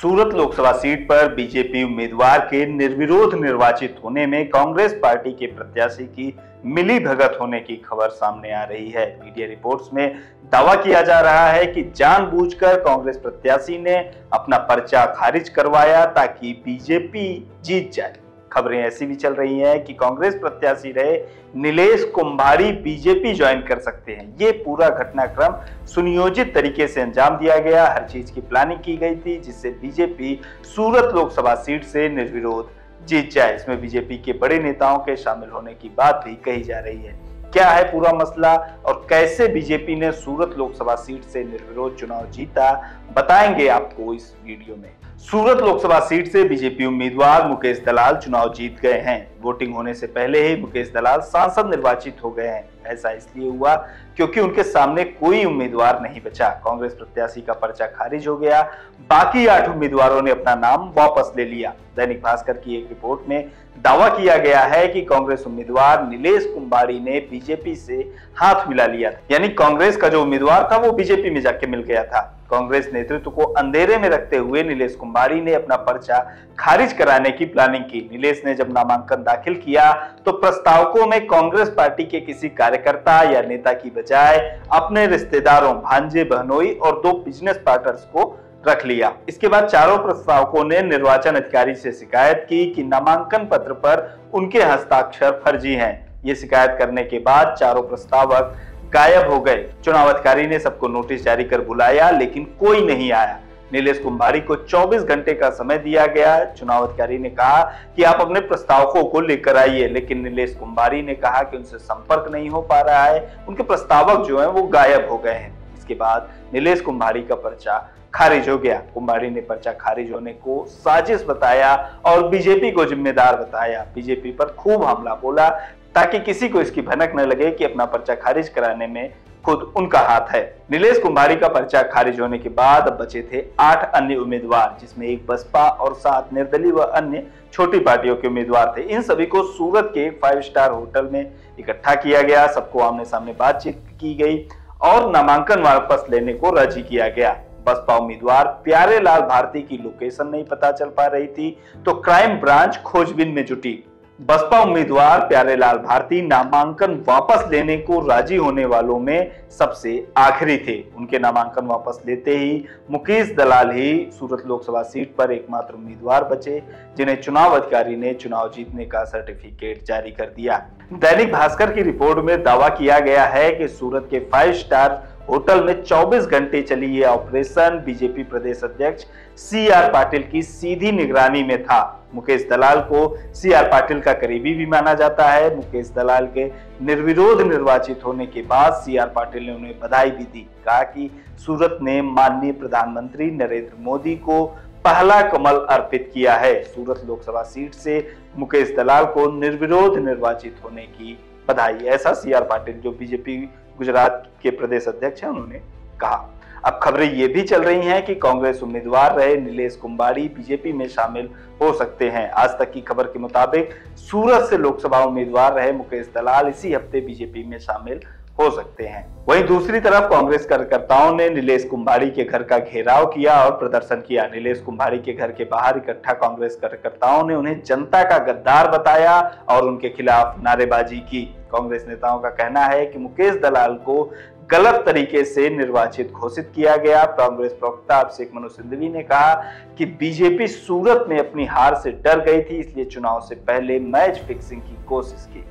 सूरत Lok Sabha seat पर BJP उम्मीदवार के निर्विरोध निर्वाचित होने में कांग्रेस पार्टी के प्रत्याशी की मिलीभगत होने की खबर सामने आ रही है। मीडिया रिपोर्ट्स में दावा किया जा रहा है कि जानबूझकर कांग्रेस प्रत्याशी ने अपना पर्चा खारिज करवाया ताकि बीजेपी जीत जाए। खबरें ऐसी भी चल रही हैं कि कांग्रेस प्रत्याशी रहे नीलेश कुंभारी बीजेपी ज्वाइन कर सकते हैं। ये पूरा घटनाक्रम सुनियोजित तरीके से अंजाम दिया गया। हर चीज की प्लानिंग की गई थी जिससे बीजेपी सूरत लोकसभा सीट से निर्विरोध जीत जाए। इसमें बीजेपी के बड़े नेताओं के शामिल होने की बात भी कही जा रही है। क्या है पूरा मसला और कैसे बीजेपी ने सूरत लोकसभा सीट से निर्विरोध चुनाव जीता, बताएंगे आपको इस वीडियो में। सूरत लोकसभा सीट से बीजेपी उम्मीदवार मुकेश दलाल चुनाव जीत गए हैं। वोटिंग होने से पहले ही मुकेश दलाल सांसद निर्वाचित हो गए हैं। ऐसा इसलिए हुआ क्योंकि उनके सामने कोई उम्मीदवार नहीं बचा। कांग्रेस प्रत्याशी का पर्चा खारिज हो गया। बाकी 8 उम्मीदवारों ने अपना नाम वापस ले लिया। दैनिक भास्कर की एक रिपोर्ट में दावा किया गया है कि कांग्रेस उम्मीदवार नीलेश कुंभारी ने बीजेपी से हाथ मिला लिया था, यानी कांग्रेस का जो उम्मीदवार था वो बीजेपी में जाके मिल गया था। कांग्रेस नेतृत्व को अंधेरे में रखते हुए नीलेश कुंभारी ने अपना पर्चा खारिज कराने की प्लानिंग की। नीलेश ने जब नामांकन दाखिल किया तो प्रस्तावकों में कांग्रेस पार्टी के किसी कार्यकर्ता या नेता की बजाय अपने रिश्तेदारों, भांजे बहनोई और 2 बिजनेस पार्टनर्स को रख लिया। इसके बाद चारों प्रस्तावकों ने निर्वाचन अधिकारी से शिकायत की कि नामांकन पत्र पर उनके हस्ताक्षर फर्जी हैं। ये शिकायत करने के बाद चारों प्रस्तावक गायब हो गए। चुनाव अधिकारी ने सबको नोटिस जारी कर बुलाया लेकिन कोई नहीं आया। नीलेश कुंभारी को 24 घंटे का समय दिया गया। चुनाव अधिकारी ने कहा कि आप अपने प्रस्तावकों को लेकर आइए, लेकिन नीलेश कुंभारी ने कहा कि उनसे संपर्क नहीं हो पा रहा है। उनके प्रस्तावक जो हैं वो गायब हो गए हैं। इसके बाद नीलेश कुंभारी का पर्चा खारिज हो गया। कुंभारी ने पर्चा खारिज होने को साजिश बताया और बीजेपी को जिम्मेदार बताया। बीजेपी पर खूब हमला बोला ताकि किसी को इसकी भनक न लगे कि अपना पर्चा खारिज कराने में खुद उनका हाथ है। नीलेश कुंभारी का पर्चा खारिज होने के बाद अब बचे थे 8 अन्य उम्मीदवार, जिसमें एक बसपा और 7 निर्दलीय व अन्य छोटी पार्टियों के उम्मीदवार थे। इन सभी को सूरत के एक 5 स्टार होटल में इकट्ठा किया गया। सबको आमने सामने बातचीत की गई और नामांकन वापस लेने को राजी किया गया। बसपा उम्मीदवार प्यारेलाल भारती की लोकेशन नहीं पता चल पा रही थी तो क्राइम ब्रांच खोजबीन में जुटी। बसपा उम्मीदवार प्यारेलाल भारती नामांकन वापस लेने को राजी होने वालों में सबसे आखिरी थे। उनके नामांकन वापस लेते ही मुकेश दलाल ही सूरत लोकसभा सीट पर एकमात्र उम्मीदवार बचे जिन्हें चुनाव अधिकारी ने चुनाव जीतने का सर्टिफिकेट जारी कर दिया। दैनिक भास्कर की रिपोर्ट में दावा किया गया है कि सूरत के 5 स्टार होटल में 24 घंटे चली ये ऑपरेशन बीजेपी प्रदेश अध्यक्ष CR पाटिल की सीधी निगरानी में था। मुकेश दलाल को CR पाटिल का करीबी भी माना जाता है। मुकेश दलाल के निर्विरोध निर्वाचित होने के बाद CR पाटिल ने उन्हें बधाई भी दी। कहा कि सूरत ने माननीय प्रधानमंत्री नरेंद्र मोदी को पहला कमल अर्पित किया है। सूरत लोकसभा सीट से मुकेश दलाल को निर्विरोध निर्वाचित होने की बधाई। ऐसा CR पाटिल जो बीजेपी गुजरात के प्रदेश अध्यक्ष हैं उन्होंने कहा। अब खबरें ये भी चल रही हैं कि कांग्रेस उम्मीदवार रहे नीलेश कुंभारी बीजेपी में शामिल हो सकते हैं। आज तक की खबर के मुताबिक सूरत से लोकसभा उम्मीदवार रहे मुकेश दलाल इसी हफ्ते बीजेपी में शामिल हो सकते हैं। वहीं दूसरी तरफ कांग्रेस कार्यकर्ताओं ने नीलेश कुंभारी के घर का घेराव किया और प्रदर्शन किया। नीलेश कुंभारी के घर के बाहर इकट्ठा कांग्रेस कार्यकर्ताओं ने उन्हें जनता का गद्दार बताया और उनके खिलाफ नारेबाजी की। कांग्रेस नेताओं का कहना है कि मुकेश दलाल को गलत तरीके से निर्वाचित घोषित किया गया। कांग्रेस प्रवक्ता अभिषेक मनु सिंघवी ने कहा कि बीजेपी सूरत में अपनी हार से डर गई थी, इसलिए चुनाव से पहले मैच फिक्सिंग की कोशिश की।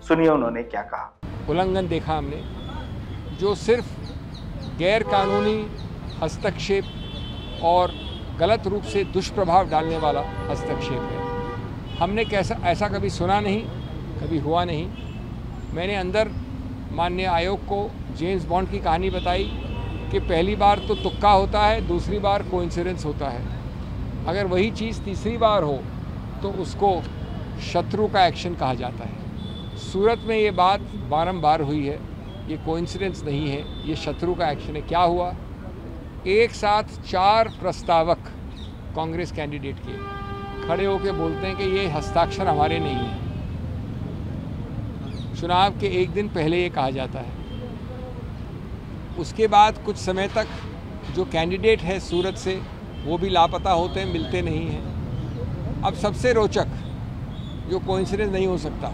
सुनिए उन्होंने क्या कहा। उल्लंघन देखा हमने, जो सिर्फ गैर कानूनी हस्तक्षेप और गलत रूप से दुष्प्रभाव डालने वाला हस्तक्षेप है। हमने ऐसा कभी सुना नहीं, कभी हुआ नहीं। मैंने अंदर माननीय आयोग को जेम्स बॉन्ड की कहानी बताई कि पहली बार तो तुक्का होता है, दूसरी बार कोइंसिडेंस होता है। अगर वही चीज़ तीसरी बार हो तो उसको शत्रु का एक्शन कहा जाता है। सूरत में ये बात बारंबार हुई है, ये कोइंसिडेंस नहीं है, ये शत्रु का एक्शन है। क्या हुआ? एक साथ 4 प्रस्तावक कांग्रेस कैंडिडेट के खड़े होकर बोलते हैं कि ये हस्ताक्षर हमारे नहीं हैं। चुनाव के एक दिन पहले ये कहा जाता है। उसके बाद कुछ समय तक जो कैंडिडेट है सूरत से वो भी लापता होते हैं, मिलते नहीं हैं। अब सबसे रोचक जो कोइंसिडेंस नहीं हो सकता,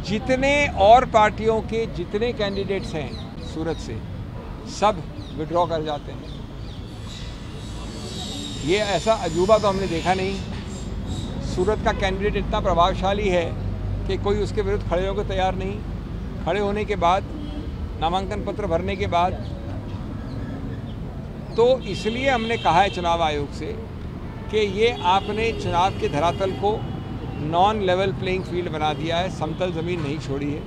जितने और पार्टियों के जितने कैंडिडेट्स हैं सूरत से, सब विड्रॉ कर जाते हैं। ये ऐसा अजूबा तो हमने देखा नहीं। सूरत का कैंडिडेट इतना प्रभावशाली है कि कोई उसके विरुद्ध खड़े होकर तैयार नहीं। खड़े होने के बाद, नामांकन पत्र भरने के बाद, तो इसलिए हमने कहा है चुनाव आयोग से कि ये आपने चुनाव के धरातल को नॉन लेवल प्लेइंग फील्ड बना दिया है, समतल ज़मीन नहीं छोड़ी है।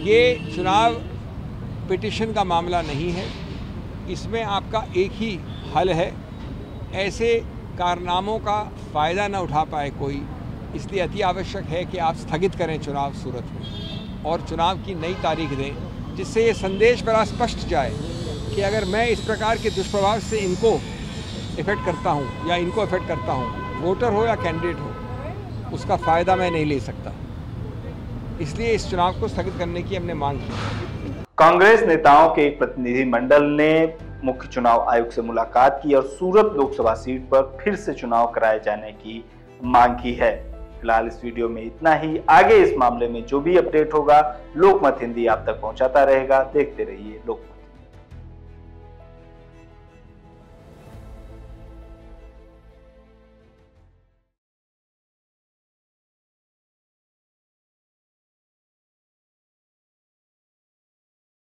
ये चुनाव पिटिशन का मामला नहीं है, इसमें आपका एक ही हल है, ऐसे कारनामों का फ़ायदा न उठा पाए कोई, इसलिए अति आवश्यक है कि आप स्थगित करें चुनाव सूरत में और चुनाव की नई तारीख दें, जिससे ये संदेश बड़ा स्पष्ट जाए कि अगर मैं इस प्रकार के दुष्प्रभाव से इनको इफ़ेक्ट करता हूँ या इनको इफ़ेक्ट करता हूँ, वोटर हो या कैंडिडेट हो, उसका फ़ायदा मैं नहीं ले सकता। इसलिए इस चुनाव को स्थगित करने की हमने मांग की। कांग्रेस नेताओं के एक प्रतिनिधिमंडल ने मुख्य चुनाव आयोग से मुलाकात की और सूरत लोकसभा सीट पर फिर से चुनाव कराए जाने की मांग की है। फिलहाल इस वीडियो में इतना ही। आगे इस मामले में जो भी अपडेट होगा, लोकमत हिंदी आप तक पहुंचाता रहेगा। देखते रहिए लोकमत।